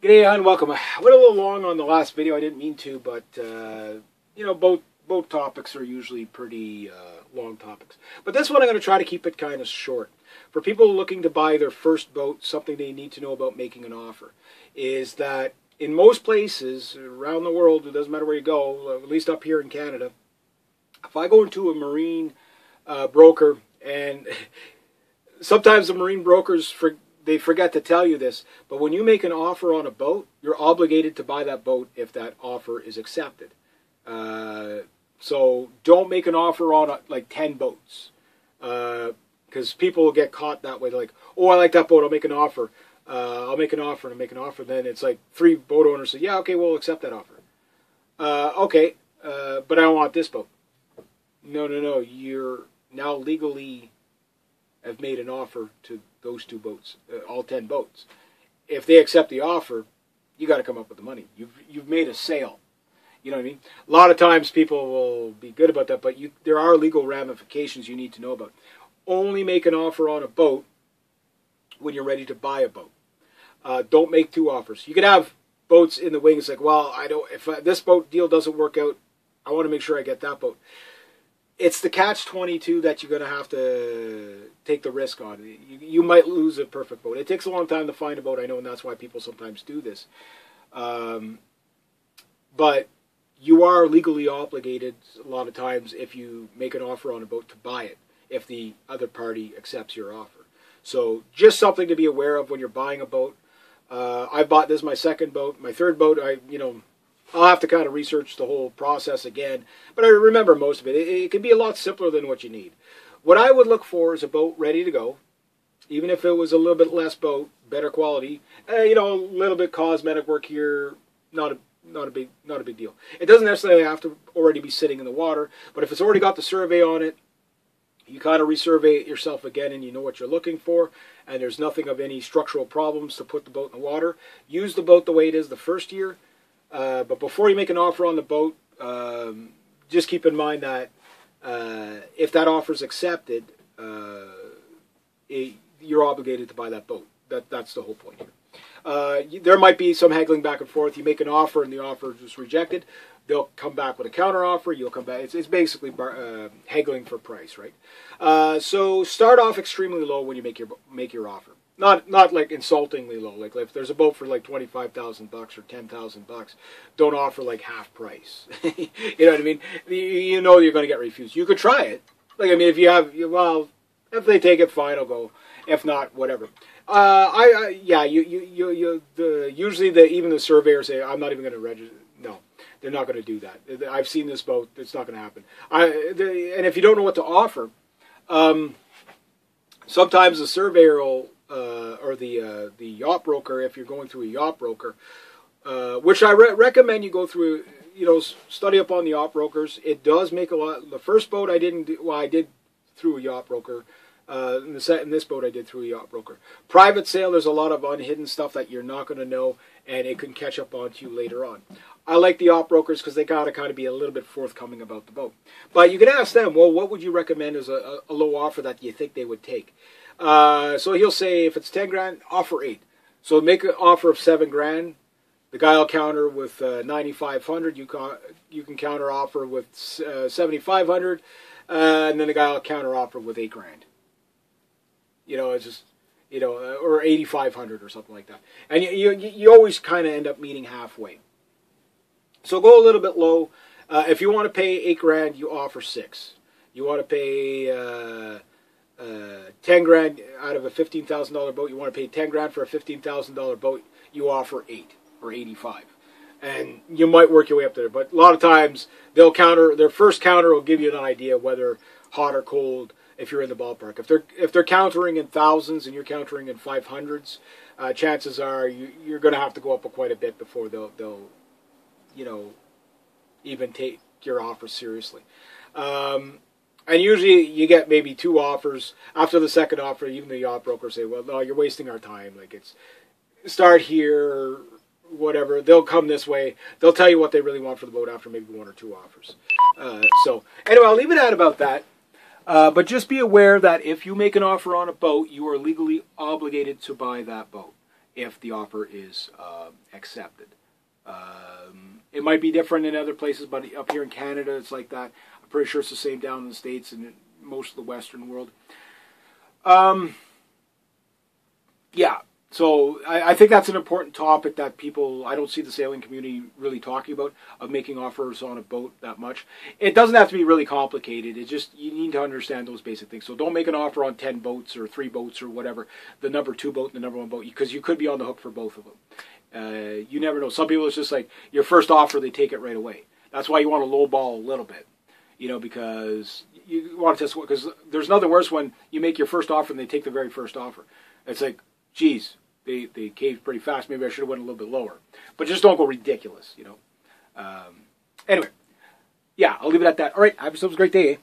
G'day and welcome. I went a little long on the last video. I didn't mean to, but you know, both topics are usually pretty long topics. But this one I'm going to try to keep it kind of short. For people looking to buy their first boat, something they need to know about making an offer is that in most places around the world, it doesn't matter where you go, at least up here in Canada, if I go into a marine broker, and sometimes the marine brokers they forget to tell you this, but when you make an offer on a boat, you're obligated to buy that boat if that offer is accepted. So don't make an offer on like 10 boats, because people will get caught that way. They're like, oh, I like that boat, I'll make an offer. I'll make an offer and I'll make an offer. Then it's like 3 boat owners say, yeah, okay, we'll accept that offer. Okay, but I don't want this boat. No, you're now legally have made an offer to those 2 boats, all 10 boats. If they accept the offer, you got to come up with the money. You've made a sale. You know what I mean? A lot of times people will be good about that, but there are legal ramifications you need to know about. Only make an offer on a boat when you're ready to buy a boat. Don't make 2 offers. You could have boats in the wings like, well, if this boat deal doesn't work out, I want to make sure I get that boat. It's the catch-22 that you're going to have to take the risk on. You might lose a perfect boat. It takes a long time to find a boat, I know, and that's why people sometimes do this. But you are legally obligated a lot of times if you make an offer on a boat to buy it, if the other party accepts your offer. So just something to be aware of when you're buying a boat. I bought this, my second boat. My third boat, I'll have to kind of research the whole process again, but I remember most of it. It can be a lot simpler than what you need. What I would look for is a boat ready to go, even if it was a little bit less boat, better quality. A little bit cosmetic work here, not a big deal. It doesn't necessarily have to already be sitting in the water, but if it's already got the survey on it, you kind of resurvey it yourself again, and you know what you're looking for, and there's nothing of any structural problems to put the boat in the water. Use the boat the way it is the first year. But before you make an offer on the boat, just keep in mind that if that offer is accepted, you're obligated to buy that boat. That's the whole point here. There might be some haggling back and forth. You make an offer and the offer is rejected. They'll come back with a counter offer. You'll come back. It's basically haggling for price, right? So start off extremely low when you make your offer. Not like insultingly low. Like if there's a boat for like $25,000 or $10,000, don't offer like half price. You know what I mean? You know you're going to get refused. You could try it. Like, I mean, if they take it, fine, I'll go. If not, whatever. Usually even the surveyors say, I'm not even going to register. No, they're not going to do that. I've seen this boat. It's not going to happen. And if you don't know what to offer, sometimes the surveyor will. Or the yacht broker, if you're going through a yacht broker, which I recommend you go through, study up on the yacht brokers. It does make a lot. The first boat I did through a yacht broker. In this boat I did through a yacht broker. Private sale, there's a lot of unhidden stuff that you're not going to know, and it can catch up onto you later on. I like the yacht brokers because they gotta kind of be a little bit forthcoming about the boat. But you can ask them, well, what would you recommend as a low offer that you think they would take? So he'll say, if it's 10 grand, offer 8. So make an offer of 7 grand. The guy will counter with 9,500. You can counter offer with 7,500, and then the guy will counter offer with 8 grand. It's just or 8,500 or something like that. And you always kind of end up meeting halfway. So go a little bit low. If you want to pay 8 grand, you offer 6. You want to pay 10 grand out of a $15,000 boat, you want to pay 10 grand for a $15,000 boat, you offer 8 or 85. And you might work your way up there. But a lot of times, they'll counter, their first counter will give you an idea whether hot or cold, if you're in the ballpark. If they're countering in thousands and you're countering in 500s, chances are you're going to have to go up quite a bit before they'll even take your offer seriously. And usually you get maybe 2 offers. After the second offer, even the yacht brokers say, well, no, you're wasting our time. Like, it's start here, whatever. They'll come this way. They'll tell you what they really want for the boat after maybe 1 or 2 offers. So anyway, I'll leave it at about that. But just be aware that if you make an offer on a boat, you are legally obligated to buy that boat. if the offer is accepted. It might be different in other places, but up here in Canada, it's like that. I'm pretty sure it's the same down in the States and in most of the Western world. Yeah, so I think that's an important topic that people, I don't see the sailing community really talking about, of making offers on a boat that much. It doesn't have to be really complicated. It's just, you need to understand those basic things. So don't make an offer on 10 boats or 3 boats or whatever, the number 2 boat and the number 1 boat, because you could be on the hook for both of them. You never know. Some people, it's just like, your first offer, they take it right away. That's why you want to lowball a little bit, you know, because you want to test, because there's nothing worse when you make your first offer and they take the very first offer. It's like, geez, they caved pretty fast. Maybe I should have went a little bit lower. But just don't go ridiculous, you know. Anyway, yeah, I'll leave it at that. All right, have yourselves a great day.